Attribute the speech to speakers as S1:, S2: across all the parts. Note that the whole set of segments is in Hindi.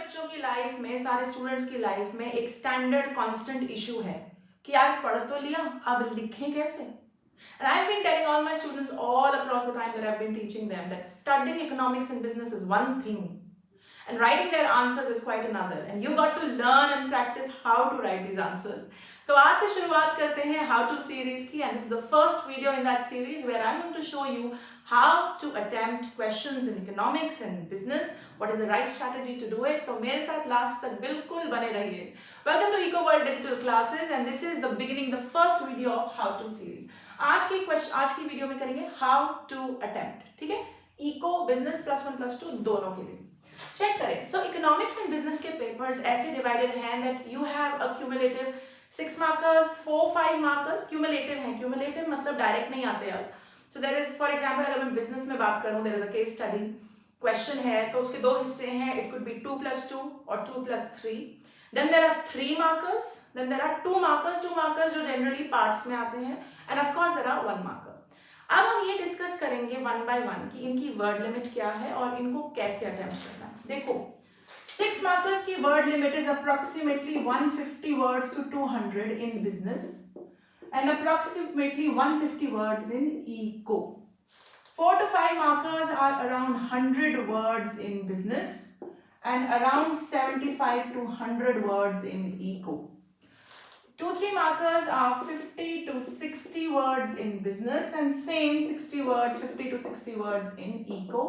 S1: बच्चों की लाइफ में, सारे स्टूडेंट्स की लाइफ में एक स्टैंडर्ड कांस्टेंट इशू है कि यार पढ़ तो लिया, अब लिखें कैसे? And I've been telling all my students all across the time that I've been teaching them that studying economics and business is one thing and writing their answers is quite another, and you got to learn and practice how to write these answers. तो आज से शुरुआत करते हैं how to series की, and this is the first video in that series where I'm going to show you how to attempt questions in economics and business, what is the right strategy to do it. तो मेरे साथ लास्ट तक बिल्कुल बने रहिए. Welcome to Eco World Digital Classes, and this is the beginning, the first video of how to series. आज की वीडियो में करेंगे how to attempt, ठीक है? इको, बिजनेस +1 +2 दोनों के लिए चेक करें. सो इकोनॉमिक्स एंड बिजनेस के पेपर्स ऐसे डिवाइडेड हैं that you have a cumulative 6 markers, 4-5 markers. Cumulative है, क्यूमुलेटिव मतलब डायरेक्ट नहीं आते अब. So there is, for example अगर मैं बिजनेस में बात करूं, there is a case study question है तो उसके दो हिस्से हैं. इट कुड बी 2+2 और 2+3. Then there are 3 markers, then there are 2 markers जो जनरली पार्ट्स में आते हैं, and of course there are 1 marker. अब हम ये डिस्कस करेंगे वन बाय वन कि इनकी वर्ड लिमिट क्या है और इनको कैसे अटेम्प्ट करना है. देखो, 6 मार्कर्स की word limit is approximately 150 words to 200 in business and approximately 150 words in eco. 4 to 5 markers are around 100 words in business and around 75 to 100 words in eco. 2-3 markers are 50 to 60 words in business and same 60 words, 50 to 60 words in eco.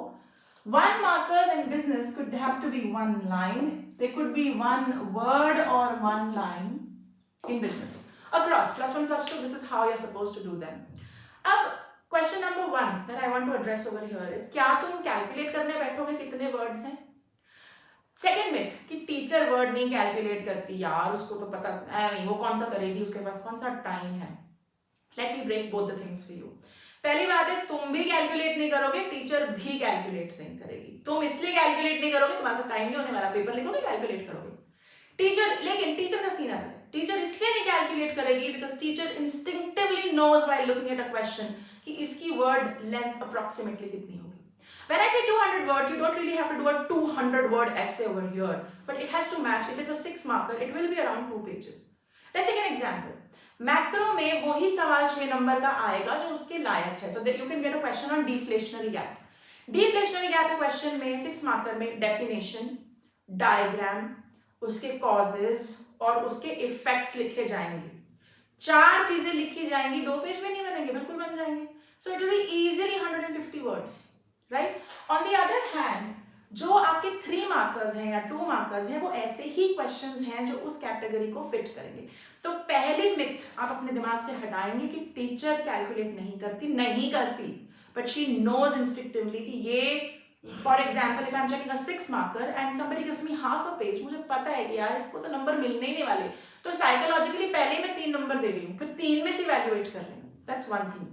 S1: 1 markers in business could have to be 1 line. They could be 1 word or 1 line in business. Across +1 +2, this is how you're supposed to do them. अब question number 1 that I want to address over here is, क्या तुम कैलकुलेट करने बैठोगे कितने वर्ड्स हैं? सेकेंड मिथ कि टीचर वर्ड नहीं कैलकुलेट करती, यार उसको तो पता नहीं, वो कौन सा करेगी, उसके पास कौन सा टाइम है. Let me break both the things for you. पहली बात है, तुम भी कैलकुलेट नहीं करोगे, टीचर भी कैलकुलेट नहीं करेगी. तुम इसलिए कैलकुलेट नहीं करोगे, तुम्हारे पास टाइम नहीं होने वाला, पेपर लिखोगे कैलकुलेट करोगे. लेकिन टीचर का सीन अलग है. टीचर इसलिए नहीं कैलकुलेट करेगी because teacher instinctively knows while looking at a question कि इसकी वर्ड लेंथ अप्रोक्सीमेटली कितनी होगी. When I say 200 words, you don't really have to do a 200 word essay over here, but it has to match. If it's a 6 marker, it will be around 2 pages. Let's take an example. Macro में वही सवाल 6 नंबर का आएगा जो उसके लायक है. So that you can get a question on deflationary gap. Deflationary gap के क्वेश्चन में 6 मार्कर में डेफिनेशन, डायग्राम, उसके कॉजेज और उसके इफेक्ट्स लिखे जाएंगे. 4 चीजें लिखी जाएंगी, 2 पेज में नहीं बनेंगे, बिल्कुल बन जाएंगे. So it will be easily 150 words. Right. On the other hand, जो आपके 3 मार्कर्स हैं या 2 मार्कर्स हैं, वो ऐसे ही क्वेश्चंस हैं जो उस कैटेगरी को फिट करेंगे. तो पहली मिथ आप अपने दिमाग से हटाएंगे कि टीचर कैलकुलेट नहीं करती, बट शी नोज इंस्टिंक्टिवली कि ये, for example if I am checking a 6 marker and somebody gives me half a page, मुझे पता है कि यार इसको तो नंबर मिलने ही नहीं वाले, तो साइकोलॉजिकली पहले मैं 3 नंबर दे रही हूँ, फिर 3 में से इवैल्यूएट कर रही हूँ. That's one thing.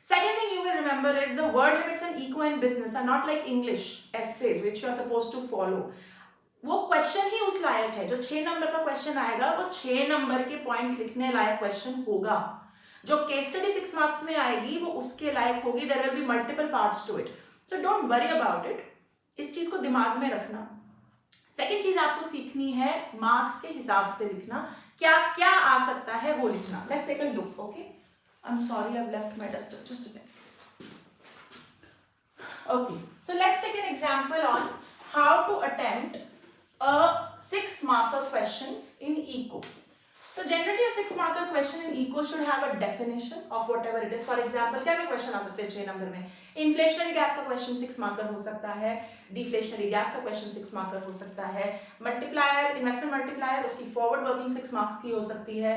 S1: Second thing you will remember is the word limits in eco and business are not like English essays which you are supposed to follow. वो क्वेश्चन ही उस लायक है. जो 6 नंबर का क्वेश्चन आएगा वो 6 नंबर के पॉइंट्स लिखने लायक क्वेश्चन होगा. जो केस स्टडी 6 मार्क्स में आएगी वो उसके लायक होगी. There will be multiple parts to it, so don't worry about it. इस चीज को दिमाग में रखना. सेकेंड चीज आपको सीखनी है मार्क्स के हिसाब से लिखना. क्या क्या आ सकता है वो लिखना. Let's take a look. Okay, I'm sorry, I've left my duster. Just a second. Okay, so let's take an example on how to attempt a 6 marker question in eco. So generally a 6 marker question in eco should have a definition of whatever it is. For example, क्या क्या क्वेश्चन आ सकते हैं 6 नंबर में? इन्फ्लेशनरी गैप का क्वेश्चन 6 मार्कर हो सकता है, डिफ्लेशनरी गैप का क्वेश्चन 6 मार्कर हो सकता है, मल्टीप्लायर, इन्वेस्टमेंट मल्टीप्लायर, उसकी फॉरवर्ड वर्किंग 6 मार्क्स की हो सकती है.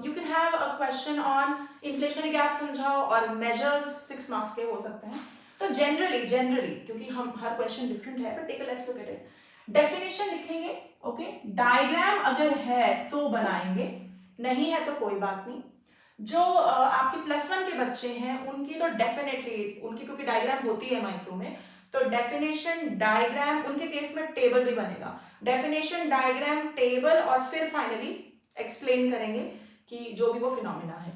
S1: You can have a question on inflationary gap समझाओ और मेजर्स 6 मार्क्स के हो सकते हैं. तो जनरली क्योंकि हम हर क्वेश्चन डिफरेंट है, but take a let's look at it. Definition लिखेंगे. ओके, डायग्राम अगर है तो बनाएंगे, नहीं है तो कोई बात नहीं. जो आपके +1 के बच्चे हैं उनकी तो डेफिनेटली, उनकी क्योंकि डायग्राम होती है माइक्रो में, तो डेफिनेशन, डायग्राम, उनके केस में टेबल भी बनेगा. डेफिनेशन, डायग्राम, टेबल और फिर फाइनली एक्सप्लेन करेंगे कि जो भी वो फिनोमिना है.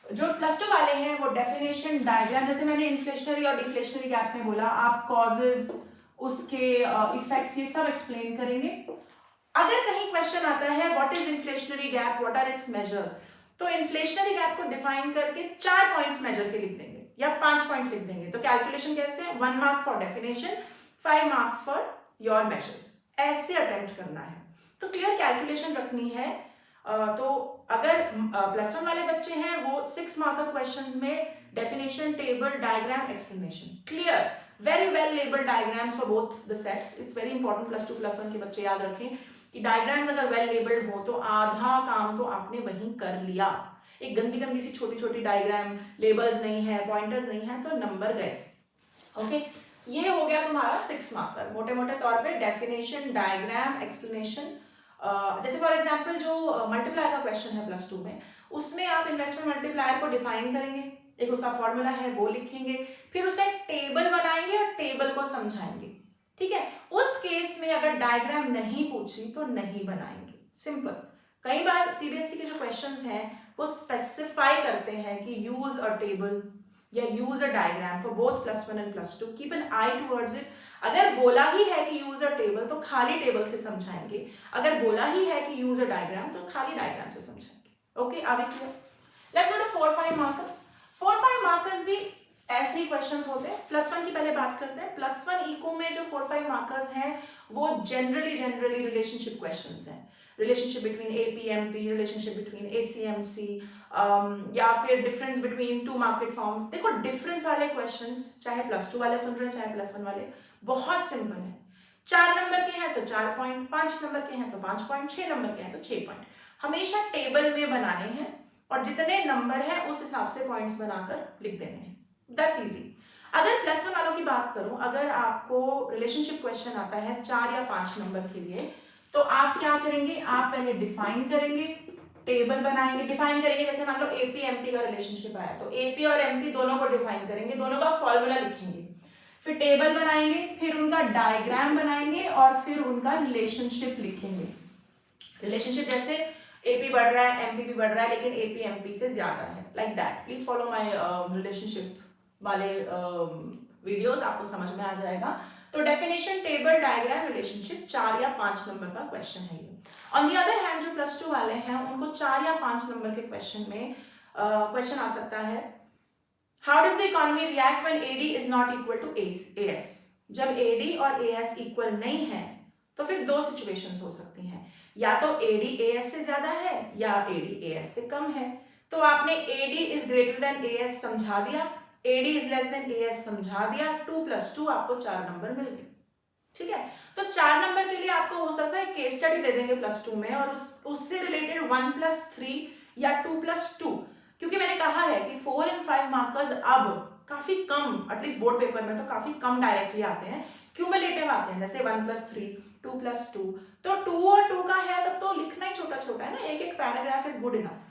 S1: जो +2 वाले हैं वो डेफिनेशन, डायग्राम, जैसे मैंने इन्फ्लेशनरी और डिफ्लेशनरी गैप में बोला, आप कॉजेज, उसके इफेक्ट्स, ये सब एक्सप्लेन करेंगे। अगर कहीं क्वेश्चन आता है what is inflationary gap, what are its measures, तो इन्फ्लेशनरी गैप को डिफाइन करके 4 पॉइंट्स मेजर के लिख देंगे या 5 पॉइंट लिख देंगे। तो कैलकुलेशन कैसे है, 1 mark for definition, 5 marks for your measures, ऐसे अटेम्प्ट करना है। तो क्लियर कैलकुलेशन रखनी है। तो अगर +1 वाले बच्चे हैं वो 6 मार्कर क्वेश्चंस में definition, table, diagram, explanation, clear, very well labelled diagrams for both the sets. It's very important, +2 +1 के बच्चे याद रखें कि डायग्राम्स अगर वेल लेबल्ड हो तो आधा काम तो आपने वहीं कर लिया। एक गंदी गंदी सी छोटी छोटी डायग्राम, लेबल्स नहीं है, पॉइंटर्स नहीं है, तो नंबर गए। ओके, ये हो गया तुम्हारा 6 मार्कर मोटे मोटे तौर पे, डेफिनेशन, डायग्राम, एक्सप्लेनेशन। जैसे फॉर एग्जांपल जो मल्टीप्लायर का क्वेश्चन है +2 में, उसमें आप इन्वेस्टमेंट मल्टीप्लायर को डिफाइन करेंगे, एक उसका फॉर्मूला है वो लिखेंगे, फिर उसका एक टेबल बनाएंगे और टेबल को समझाएंगे। ठीक है, उस केस में अगर डायग्राम नहीं पूछी तो नहीं बनाएंगे, सिंपल। कई बार सीबीएसई के जो क्वेश्चंस हैं वो स्पेसिफाई करते हैं कि यूज अ टेबल या use a diagram for both +1 and +2, keep an I towards it. अगर बोला ही है कि यूज अ टेबल तो खाली टेबल से समझाएंगे, अगर बोला ही है कि यूज अ डायग्राम तो खाली डायग्राम से समझाएंगे। ओके, आगे clear. Let's go to 4-5 markers. 4-5 markers भी ऐसे ही क्वेश्चंस होते हैं। +1 की पहले बात करते हैं। +1 इको में जो 4-5 मार्कर्स हैं वो जनरली रिलेशनशिप क्वेश्चंस हैं, रिलेशनशिप बिटवीन एपीएमपी, रिलेशनशिप बिटवीन एसीएमसी, या फिर डिफरेंस बिटवीन 2 मार्केट फॉर्म्स। देखो डिफरेंस वाले क्वेश्चंस चाहे +2 वाले सुन रहे हैं चाहे +1 वाले, बहुत सिंपल है। 4 नंबर के हैं तो 4 पॉइंट, 5 नंबर के हैं तो 5 पॉइंट, 6 नंबर के हैं तो 6 पॉइंट। हमेशा टेबल में बनाने हैं और जितने नंबर है उस हिसाब से पॉइंट्स बनाकर लिख देने हैं, दैट्स इजी। अगर +1 वालों की बात करूं, अगर आपको रिलेशनशिप क्वेश्चन आता है 4 या 5 नंबर के लिए, तो आप क्या करेंगे, आप पहले डिफाइन करेंगे, टेबल बनाएंगे, डिफाइन करेंगे। जैसे मान लो एपी एमपी का रिलेशनशिप आया तो एपी और एमपी दोनों को डिफाइन करेंगे, दोनों का फॉर्मूला लिखेंगे, फिर टेबल बनाएंगे, फिर उनका डायग्राम बनाएंगे और फिर उनका रिलेशनशिप लिखेंगे। रिलेशनशिप जैसे एपी बढ़ रहा है, एमपी भी बढ़ रहा है, लेकिन एपी एमपी से ज्यादा है, like that. Please follow my relationship वाले वीडियोस, आपको समझ में आ जाएगा। तो डेफिनेशन, टेबल, डायग्राम, रिलेशनशिप, 4 या 5 नंबर का क्वेश्चन है ये। ऑन दी अदर हैंड जो +2 वाले हैं उनको 4 या 5 नंबर के क्वेश्चन में क्वेश्चन आ सकता है, how does the economy react when AD is not equal to AS. जब एडी और एएस इक्वल नहीं है तो फिर 2 सिचुएशंस हो सकती हैं, या तो एडी एएस से ज्यादा है या एडी एएस से कम है। तो आपने AD is greater than AS समझा दिया, AD is less than AS समझा दिया, 2 + 2 आपको 4 नंबर मिल गए। ठीक है, तो 4 नंबर के लिए आपको हो सकता है केस स्टडी दे देंगे +2 में, और उससे रिलेटेड 1 + 3 या 2 + 2, क्योंकि मैंने कहा है कि 4 और 5 मार्कर्स अब काफी कम, एटलीस्ट बोर्ड पेपर में तो काफी कम डायरेक्टली आते हैं, क्यूमुलेटिव आते हैं, जैसे 1 + 3, 2 + 2। तो 2 और 2 का है तब तो लिखना ही छोटा छोटा है ना, एक एक पैराग्राफ इज गुड इनफ।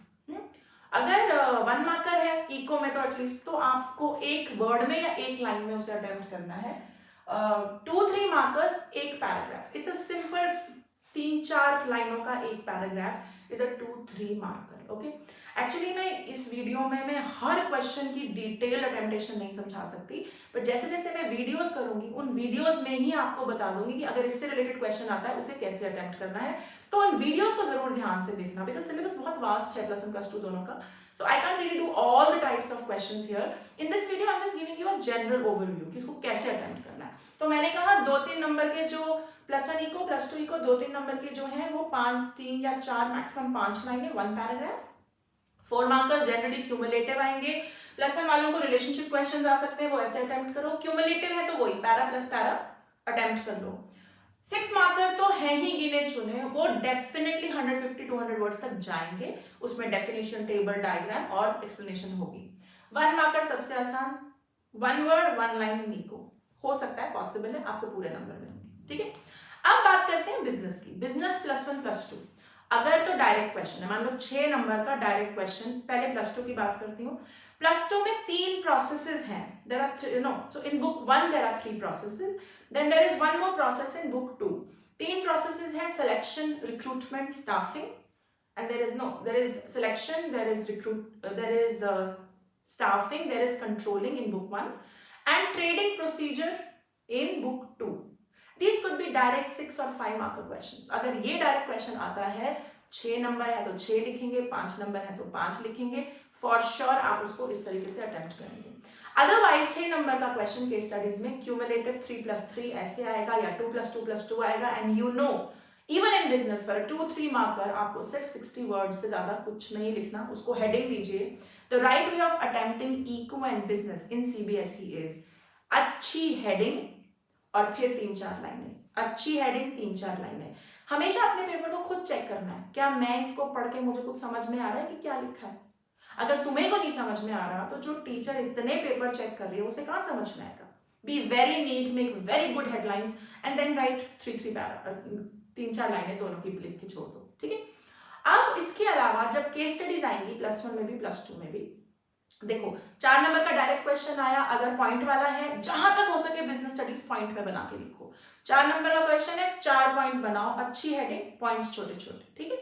S1: अगर 1 मार्कर है इको में तो एटलीस्ट तो आपको एक वर्ड में या एक लाइन में उसे अटेम्प्ट करना है। 2-3 मार्कर्स एक पैराग्राफ, इट्स अ सिंपल 3-4 लाइनों का एक paragraph is a 2-3 marker. Okay, actually मैं इस वीडियो में मैं हर क्वेश्चन की डिटेल अटेम्प्टेशन नहीं समझा सकती, बट जैसे जैसे मैं वीडियोस करूंगी उन वीडियोस में ही आपको बता दूंगी कि अगर इससे रिलेटेड क्वेश्चन आता है उसे कैसे अटेम्प्ट करना है। तो उन वीडियोस को जरूर ध्यान से देखना, बिकॉज सिलेबस बहुत वास्ट है +1 +2 दोनों का, so I can't really do all the types of questions here. In this video I'm just giving you a general overview कि इसको कैसे अटेम्प्ट करना है। तो मैंने कहा 2-3 नंबर के जो +1 इको +2 इको 2-3 नंबर के जो हैं वो 3 या 4 मैक्सिमम 5 लाइनें, 1 पैराग्राफ। 4 मार्कर्स जनरली क्यूमुलेटिव आएंगे। +1 वालों को रिलेशनशिप क्वेश्चंस आ सकते हैं, वो ऐसे अटेम्प्ट करो, क्यूमुलेटिव है तो वही पैरा प्लस पैरा अटेम्प्ट कर लो। 6 मार्कर तो है ही गिने चुने, वो डेफिनेटली 150-200 वर्ड्स तक जाएंगे, उसमें डेफिनेशन, टेबल, डायग्राम और एक्सप्लेनेशन होगी। 1 मार्कर सबसे आसान, 1 वर्ड 1 लाइन इन इको, हो सकता है, पॉसिबल है, आपको पूरे नंबर मिलेंगे। ठीक है, अब बात करते हैं बिजनेस की। बिजनेस +1 +2 अगर तो डायरेक्ट क्वेश्चन है, मान लो 6 नंबर का डायरेक्ट क्वेश्चन, पहले +2 की बात करती हूँ। +2 में 3 प्रोसेसेस हैं, there are so in book 1 there are 3 processes, then there is 1 more process in book 2। 3 processes हैं, selection, recruitment, staffing, and there is selection, there is staffing, there is controlling in book 1 and trading procedure in book 2. These could be direct 6 और 5 marker questions. अगर ये direct question आता है, 6 नंबर है तो 6 लिखेंगे, 5 नंबर है तो 5 लिखेंगे, for sure आप उसको इस तरीके से attempt करेंगे. अदरवाइज 6 नंबर का क्वेश्चन केस स्टडीज में क्यूमुलेटिव 3+3 ऐसे आएगा या 2+2+2 आएगा, and you know even in business पर 2-3 मार्कर आपको सिर्फ 60 वर्ड से ज्यादा कुछ नहीं लिखना, उसको हेडिंग दीजिए. The right way of attempting eco and business in CBSE is अच्छी हेडिंग और फिर 3-4 लाइनें, अच्छी हेडिंग 3-4 लाइनें. हमेशा अपने पेपर को खुद चेक करना है, क्या मैं इसको पढ़ के मुझे कुछ समझ में आ रहा है कि क्या लिखा है. अगर तुम्हें को नहीं समझ में आ रहा तो जो टीचर इतने पेपर चेक कर रही है उसे कहाँ समझ में आएगा. Be very neat, make very good headlines and then write 3-4 लाइनें दोनों की लिख के छोड़ दो. ठीक है. अब इसके अलावा जब केस स्टडीज आएंगी +1 में भी +2 में भी, देखो 4 नंबर का डायरेक्ट क्वेश्चन आया, अगर पॉइंट वाला है, जहां तक हो सके बिजनेस स्टडीज पॉइंट में बना के लिखो. 4 नंबर का क्वेश्चन है, 4 पॉइंट बनाओ, अच्छी हेडिंग, पॉइंट्स छोटे छोटे. ठीक है.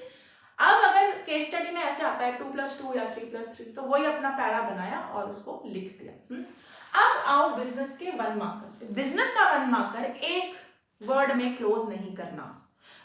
S1: अब अगर केस स्टडी में ऐसे आता है 2+2 या 3+3, तो वही अपना पैरा बनाया और उसको लिख दिया. अब आओ बिजनेस के 1 मार्कर्स पे. बिजनेस का 1 मार्कर एक वर्ड में क्लोज नहीं करना.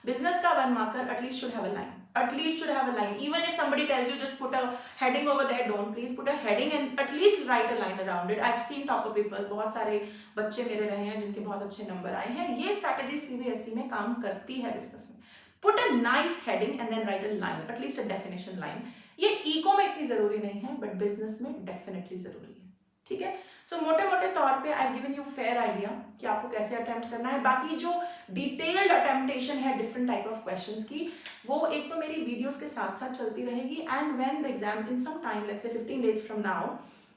S1: बिजनेस का 1 marker at least should have a line, at least should have a line. Even if somebody tells you just put a heading over there, don't, please put a heading and at least write a line around it. I have seen topper papers, बहुत सारे बच्चे मेरे रहे हैं जिनके बहुत अच्छे नंबर आए हैं. ये स्ट्रैटेजी सीबीएसई में काम करती है बिजनेस में. Put a nice heading and then write a line, at least a definition line. ये इको में इतनी जरूरी नहीं है, बट बिजनेस में डेफिनेटली जरूरी है. ठीक है. सो मोटे मोटे तौर पे I given you fair idea कि आपको कैसे अटेम्प्ट करना है. बाकी जो डिटेल्ड अटेम्प्टेशन है डिफरेंट टाइप ऑफ क्वेश्चंस की, वो एक तो मेरी वीडियोस के साथ साथ चलती रहेगी, and when the exams in some time, let's say 15 days from now,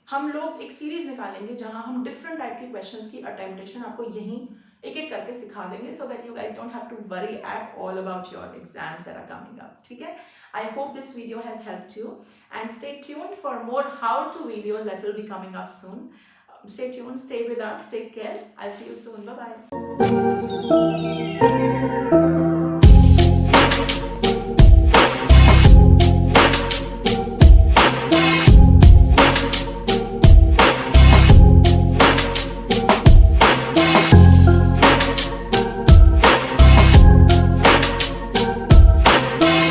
S1: हम लोग एक सीरीज निकालेंगे जहां हम डिफरेंट टाइप के क्वेश्चंस की अटेम्प्टेशन आपको यहीं एक एक करके सिखा देंगे, so that you guys don't have to worry at all about your exams that are coming up. ठीक है. I hope this video has helped you, and stay tuned for more how to videos that will be coming up soon. Stay tuned, stay with us, take care. I'll see you soon. Bye bye.